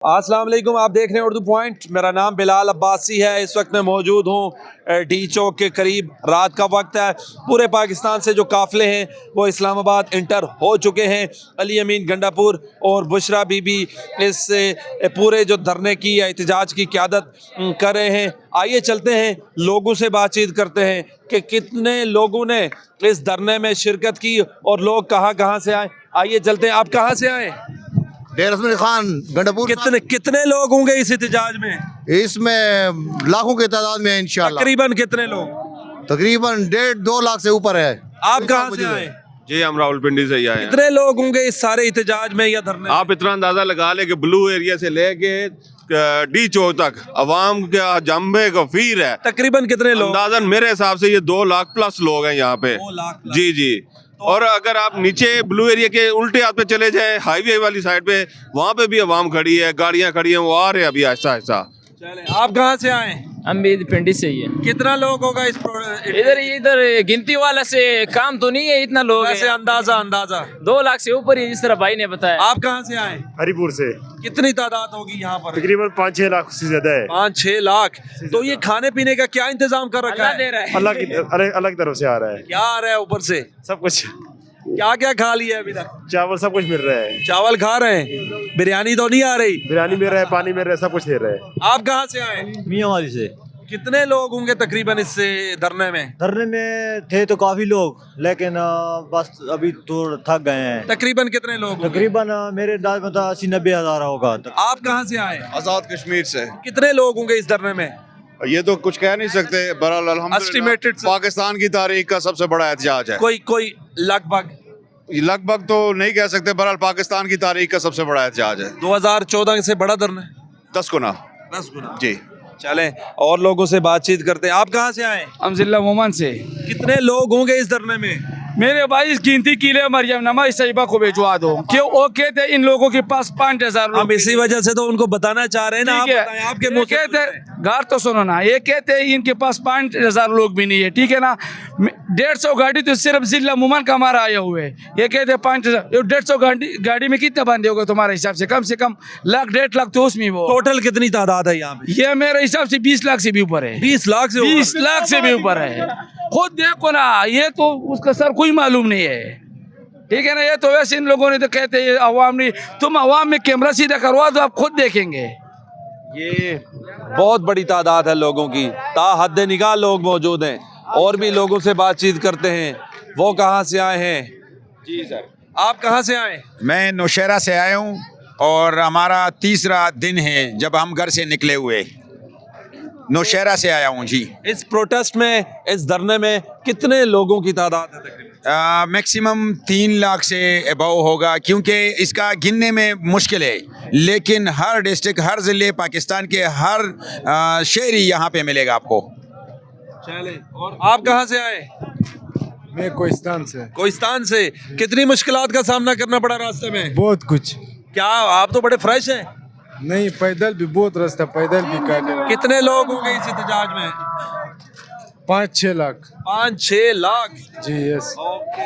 अस्सलाम वालेकुम, आप देख रहे हैं उर्दू पॉइंट। मेरा नाम बिलाल अब्बासी है। इस वक्त मैं मौजूद हूँ डी चौक के करीब। रात का वक्त है। पूरे पाकिस्तान से जो काफ़िले हैं वो इस्लामाबाद इंटर हो चुके हैं। अली अमीन गंडापुर और बुशरा बीबी इस पूरे जो धरने की या एहतजाज की क़यादत कर रहे हैं। आइए चलते हैं, लोगों से बातचीत करते हैं कि कितने लोगों ने इस धरने में शिरकत की और लोग कहाँ कहाँ से आए। आइए चलते हैं। आप कहाँ से आए? डेर खान गंडापुर। कितने लोग होंगे इस एहतजाज में? इसमें लाखों की तादाद में है इंशाल्लाह। तकरीबन कितने लोग? तकरीबन 1.5-2 लाख से ऊपर है। आप कहाँ से आए? जी, हम रावलपिंडी से ही आए हैं। कितने लोग होंगे इस सारे एहतजाज में या धरने? आप इतना अंदाजा लगा ले कि ब्लू एरिया से लेके डी चौक तक अवाम का जम्बे गफीर है। तकरीबन कितने लोग? अंदाजन मेरे हिसाब से ये 2 लाख प्लस लोग हैं यहाँ पे। 2 लाख प्लस। जी जी। और अगर आप नीचे ब्लू एरिया के उल्टे हाथ पे चले जाए, हाईवे वाली साइड पे, वहाँ पे भी अवाम खड़ी है, गाड़ियाँ खड़ी हैं, वो आ रहे हैं अभी आहिस्ता आहिस्ता। चले, आप कहाँ से आए? हम भी पिंडी से ही है। कितना लोग होगा इस इधर गिनती वाला से काम तो नहीं है, इतना लोग वैसे है। अंदाजा 2 लाख से ऊपर ही, जिस तरह भाई ने बताया। आप कहाँ से आए? हरिपुर से। कितनी तादाद होगी यहाँ पर? तकरीबन 5-6 लाख से ज्यादा है। 5-6 लाख। तो ये खाने पीने का क्या इंतजाम कर रखा अल्लाह दे है? रहा है। अलग तरफ से आ रहा है। क्या आ रहा है ऊपर से? सब कुछ, क्या क्या खा लिया अभी तक? चावल सब कुछ मिल रहा है। चावल खा रहे हैं, बिरयानी तो नहीं आ रही? बिरयानी मिल रहा है, पानी मिल रहा है, सब कुछ मिल रहा है। आप कहाँ से आए? मियांवाली से। कितने लोग होंगे तकरीबन इस धरने में? धरने में थे तो काफी लोग, लेकिन बस अभी तो थक गए हैं। तकरीबन कितने लोग होंगे? तकरीबन मेरे अंदाज में तो 80-90 हजार होगा। आप कहाँ से आए? आजाद कश्मीर से। कितने लोग होंगे इस धरने में? ये तो कुछ कह नहीं सकते। बहरहाल अल्हम्दुलिल्लाह Estimated से- पाकिस्तान की तारीख का सबसे बड़ा एहतजाज है। कोई लगभग तो नहीं कह सकते, बहरहाल पाकिस्तान की तारीख का सबसे बड़ा एहतजाज है। 2014 से बड़ा धरना है। 10 गुना। 10 गुना। जी। चलें और लोगों से बातचीत करते हैं। आप कहाँ से आए? हम जिला मोमन से। कितने लोग होंगे इस धरने में? मेरे भाई इस गिनती के लिए मरियम नमाज सहीबा को भिजवा दो, क्यों वो कहते इन लोगों के पास 5,000 हम इसी वजह से तो उनको बताना चाह रहे हैं ना। आप ठीक है। बताएं, आपके मुंह से कहते सुनते घर तो सुनो ना, ये कहते हैं इनके पास 5,000 लोग भी नहीं है, ठीक है ना। 150 गाड़ी तो सिर्फ जिला मुमन का हमारा आए हुए, ये कहते हैं 5,000। 150 गाड़ी में कितने बंदे होगा तुम्हारे हिसाब से? कम 1-1.5 लाख तो उसमें वो। टोटल कितनी तादाद है यहाँ पे? ये मेरे हिसाब से 20 लाख से भी ऊपर है। 20 लाख से 20 लाख से भी ऊपर है। खुद देखो ना, ये तो उसका सर कोई मालूम नहीं है, ठीक है ना। ये तो वैसे इन लोगों ने तो कहते हैं अवाम नहीं, तुम अवाम में कैमरा सीधा करवा दो, आप खुद देखेंगे। ये बहुत बड़ी तादाद है लोगों की, ताहद निगाह लोग मौजूद हैं। और भी लोगों से बातचीत करते हैं। वो कहाँ से आए हैं? जी सर, आप कहाँ से आए? मैं नौशहरा से आया हूँ और हमारा तीसरा दिन है जब हम घर से निकले हुए। नौशहरा से आया हूँ जी। इस प्रोटेस्ट में, इस धरने में कितने लोगों की तादाद है तकरीबन? मैक्सिमम 3 लाख से अबव होगा, क्योंकि इसका गिनने में मुश्किल है, लेकिन हर डिस्ट्रिक्ट, हर ज़िले, पाकिस्तान के हर शहरी यहाँ पे मिलेगा आपको। चले, और आप कहाँ से आए? मैं कोहिस्तान से। कोहिस्तान से। कितनी मुश्किलात का सामना करना पड़ा रास्ते में? बहुत कुछ। क्या आप तो बड़े फ्रेश हैं? नहीं, पैदल भी बहुत रास्ता, पैदल भी काटे। कितने लोग होंगे इस एहतजाज में? 5-6 लाख। 5-6 लाख। जी यस। ओके।